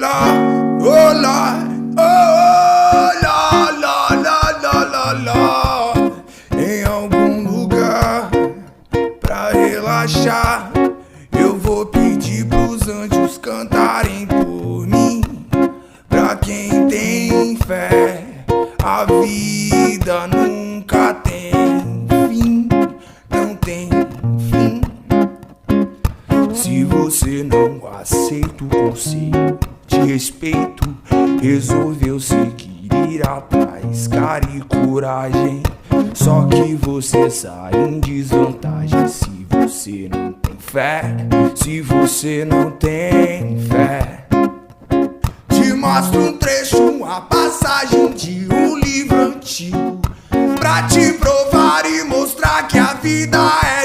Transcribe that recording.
lá, oh lá, oh lá, lá, lá, lá, lá, lá. Em algum lugar pra relaxar, eu vou pedir pros anjos cantarem por mim. Pra quem tem fé, a vida nunca tem fim, não tem fim. Se você não aceita o conselho de respeito, resolveu seguir, ir atrás, cara e coragem. Só que você sai em desvantagem se você não tem fé, se você não tem fé. Te mostro um trecho, uma passagem de um livro antigo, pra te provar e mostrar que a vida é